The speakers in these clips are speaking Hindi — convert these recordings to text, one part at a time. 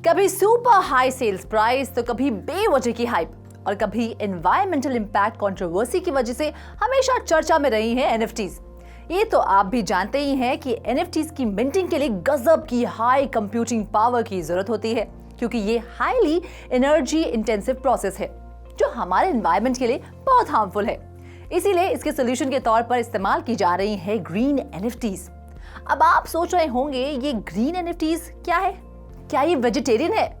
कभी सुपर हाई सेल्स प्राइस तो कभी बेवजह की हाइप और कभी एनवायरमेंटल इंपैक्ट कंट्रोवर्सी की वजह से हमेशा चर्चा में रही है एनएफटीज। ये तो आप भी जानते ही हैं कि एनएफटीज की मिंटिंग के लिए गजब की हाई कंप्यूटिंग पावर की जरूरत होती है, क्योंकि ये हाईली एनर्जी इंटेंसिव प्रोसेस है जो हमारे एनवायरमेंट के लिए बहुत हार्मफुल है। इसीलिए इसके सोल्यूशन के तौर पर इस्तेमाल की जा रही है ग्रीन एनएफटीज। अब आप सोच रहे होंगे ये ग्रीन एनएफटीज क्या है? क्या ये वेजिटेरियन है?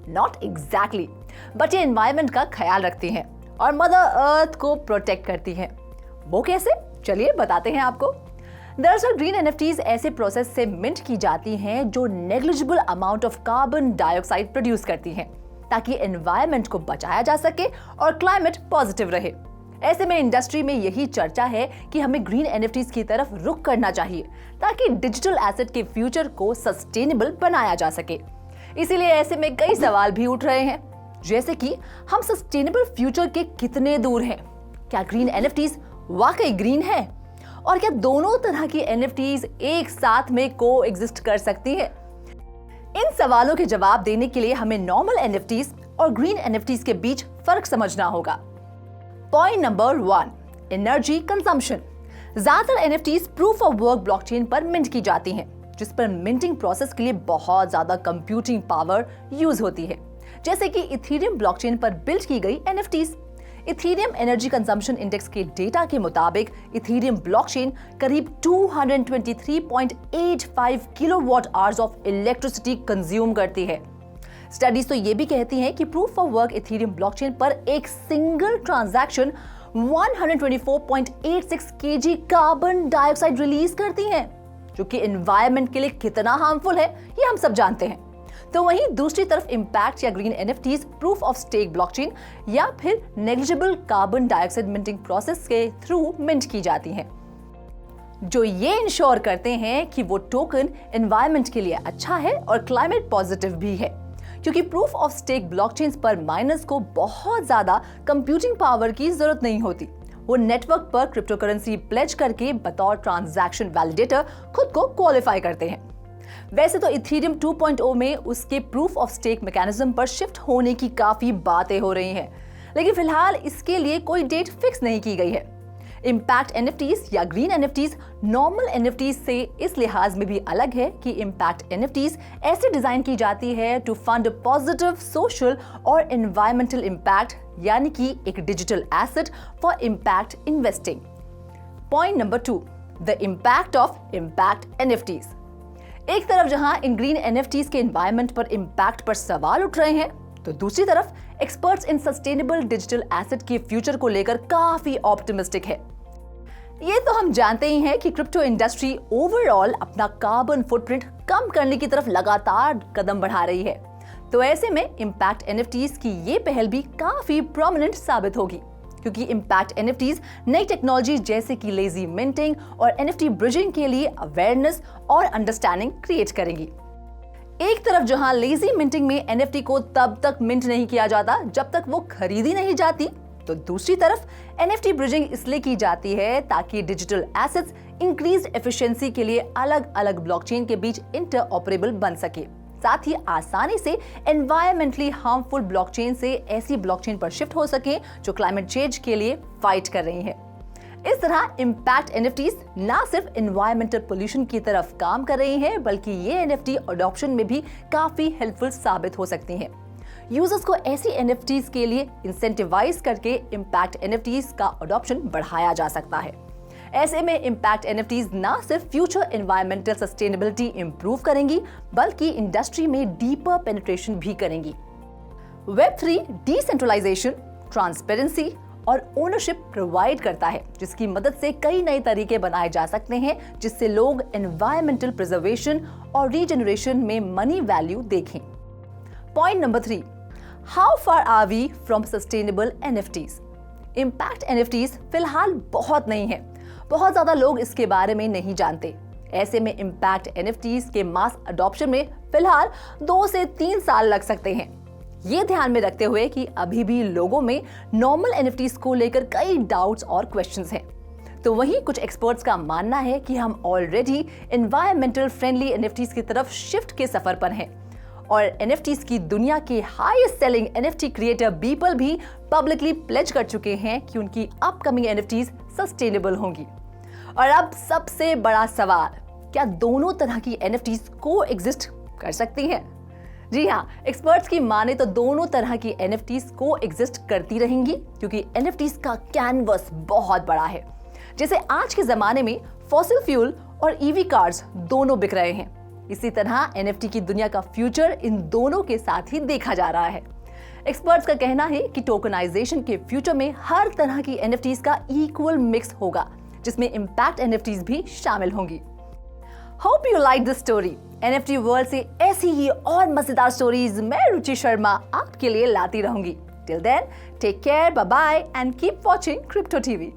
नॉट एग्जैक्टली, बट ये एनवायरमेंट का ख्याल रखती हैं और मदर अर्थ को प्रोटेक्ट करती हैं। वो कैसे? चलिए बताते हैं आपको। दरअसल ग्रीन एनएफटीज ऐसे प्रोसेस से मिंट की जाती हैं जो negligible amount of carbon dioxide produce करती हैं, ताकि एनवायरमेंट को बचाया जा सके और क्लाइमेट पॉजिटिव रहे। ऐसे में इंडस्ट्री में यही चर्चा है कि हमें ग्रीन एनएफटीज की तरफ रुख करना चाहिए ताकि डिजिटल एसेट के फ्यूचर को सस्टेनेबल बनाया जा सके। इसीलिए ऐसे में कई सवाल भी उठ रहे हैं, जैसे कि हम सस्टेनेबल फ्यूचर के कितने दूर हैं? क्या ग्रीन एनएफटीज वाकई ग्रीन है? और क्या दोनों तरह की एनएफटीज एक साथ में को एग्जिस्ट कर सकती है? इन सवालों के जवाब देने के लिए हमें नॉर्मल एनएफटीज और ग्रीन एनएफटीज के बीच फर्क समझना होगा। Point number 1, energy consumption. ज्यादातर NFTs proof of work blockchain पर मिंट की जाती हैं, जिस पर मिंटिंग प्रोसेस के लिए बहुत ज्यादा कंप्यूटिंग पावर यूज होती है, जैसे कि इथेरियम ब्लॉकचेन पर बिल्ड की गई NFTs. Ethereum energy consumption index के डेटा के मुताबिक इथेरियम ब्लॉकचेन करीब 223.85 kilowatt hours of electricity consume करती है। स्टडीज तो ये भी कहती हैं कि proof of work Ethereum blockchain पर एक single transaction 124.86 KG carbon dioxide release करती है, जो कि एनवायरमेंट के लिए कितना हार्मफुल है ये हम सब जानते हैं। तो वहीं दूसरी तरफ इंपैक्ट या green NFTs proof of stake blockchain या फिर negligible carbon dioxide minting process के थ्रू मिंट की जाती हैं, जो ये इंश्योर करते हैं कि वो टोकन एनवायरमेंट के लिए अच्छा है और क्लाइमेट पॉजिटिव भी है, क्योंकि प्रूफ ऑफ स्टेक ब्लॉकचेन्स पर माइनर्स को बहुत ज्यादा कंप्यूटिंग पावर की जरूरत नहीं होती। वो नेटवर्क पर क्रिप्टोकरेंसी प्लेज करके बतौर ट्रांजैक्शन वैलिडेटर खुद को क्वालिफाई करते हैं। वैसे तो इथेरियम 2.0 में उसके प्रूफ ऑफ स्टेक मैकेनिज्म पर शिफ्ट होने की काफी बातें हो रही हैं, लेकिन फिलहाल इसके लिए कोई डेट फिक्स नहीं की गई है। इंपैक्ट एनएफटीज या ग्रीन एनएफटीज नॉर्मल एनएफटीज से इस लिहाज में भी अलग है कि इंपैक्ट एनएफटीज ऐसे डिजाइन की जाती है टू फंड पॉजिटिव सोशल और एनवायरमेंटल इंपैक्ट, यानी कि एक digital asset for impact investing. Point number 2, the impact of impact NFTs. एक तरफ जहां इन ग्रीन एनएफटीज के एनवायरमेंट पर इंपैक्ट पर सवाल उठ रहे हैं, तो दूसरी तरफ experts in sustainable digital asset के फ्यूचर को लेकर काफी ऑप्टिमिस्टिक है। ये तो हम जानते ही हैं कि क्रिप्टो इंडस्ट्री ओवरऑल अपना कार्बन फुटप्रिंट कम करने की तरफ लगातार कदम बढ़ा रही है, तो ऐसे में इंपैक्ट एनएफटीज की ये पहल भी काफी प्रोमिनेंट साबित होगी, क्योंकि इंपैक्ट एनएफटीज नई टेक्नोलॉजी जैसे कि लेजी मिंटिंग और एनएफटी ब्रिजिंग के लिए अवेयरनेस और अंडरस्टैंडिंग क्रिएट करेंगी। एक तरफ जहां लेजी मिंटिंग में एनएफटी को तब तक मिंट नहीं किया जाता जब तक वो खरीदी नहीं जाती, तो दूसरी तरफ एनएफटी ब्रिजिंग इसलिए की जाती है ताकि डिजिटल एसेट्स इंक्रीज्ड एफिशिएंसी के लिए अलग अलग ब्लॉकचेन के बीच इंटरऑपरेबल बन सके, साथ ही आसानी से एनवायरमेंटली हार्मफुल ब्लॉकचेन से ऐसी ब्लॉकचेन पर शिफ्ट हो सके जो क्लाइमेट चेंज के लिए फाइट कर रही है। इस तरह इंपैक्ट एनएफटीज ना सिर्फ एनवायरमेंटल पोल्यूशन की तरफ काम कर रही हैं, बल्कि ये एनएफटी अडॉप्शन में भी काफी हेल्पफुल साबित हो सकती हैं। यूजर्स को ऐसी एनएफटीज के लिए इंसेंटिवाइज करके इंपैक्ट एनएफटीज का अडॉप्शन बढ़ाया जा सकता है। ऐसे में इंपैक्ट एनएफटीज ना सिर्फ फ्यूचर एनवायरमेंटल सस्टेनेबिलिटी इंप्रूव करेंगी, बल्कि इंडस्ट्री में डीपर पेनिट्रेशन भी करेंगी। वेब3 डिसेंट्रलाइजेशन, ट्रांसपेरेंसी और ओनरशिप प्रोवाइड करता है, जिसकी मदद से कई नए तरीके बनाए जा सकते हैं जिससे लोग एनवायरमेंटल प्रिजर्वेशन और रीजनरेशन में मनी वैल्यू देखें। Point number 3, how far are we from sustainable NFTs. Impact NFTs फिलहाल बहुत नहीं है, बहुत ज्यादा लोग इसके बारे में नहीं जानते। ऐसे में इंपैक्ट एनएफटीज के मास अडॉप्शन में फिलहाल 2 से 3 साल लग सकते हैं। ये ध्यान में रखते हुए कि अभी भी लोगों में नॉर्मल एनएफटीज को लेकर कई डाउट्स और क्वेश्चंस हैं, तो वहीं कुछ एक्सपर्ट्स का मानना है कि हम ऑलरेडी एनवायरमेंटल फ्रेंडली एनएफटीज की तरफ शिफ्ट के सफर पर हैं और NFTs की दुनिया के हाईएस्ट सेलिंग NFT क्रिएटर बीपल भी पब्लिकली प्लेज कर चुके हैं कि उनकी अपकमिंग NFTs सस्टेनेबल होंगी। और अब सबसे बड़ा सवाल, क्या दोनों तरह की NFTs को एग्जिस्ट कर सकती हैं? जी हाँ, एक्सपर्ट्स की माने तो दोनों तरह की NFTs को एग्जिस्ट करती रहेंगी, क्योंकि NFTs का कैनवस बहुत बड़ा है। जैसे आज के जमाने में फॉसिल फ्यूल और EV कार्स दोनों बिक रहे हैं, इसी तरह NFT की दुनिया का फ्यूचर इन दोनों के साथ ही देखा जा रहा है। एक्सपर्ट्स का कहना है कि टोकनाइजेशन के फ्यूचर में हर तरह की NFTs का इक्वल मिक्स होगा, जिसमें इम्पैक्ट NFTs भी शामिल होंगी। Hope you like this story. NFT world से ऐसी ही और मजेदार स्टोरीज मैं रुचि शर्मा आपके लिए लाती रहूंगी। Till then, take care, bye bye and keep watching crypto TV.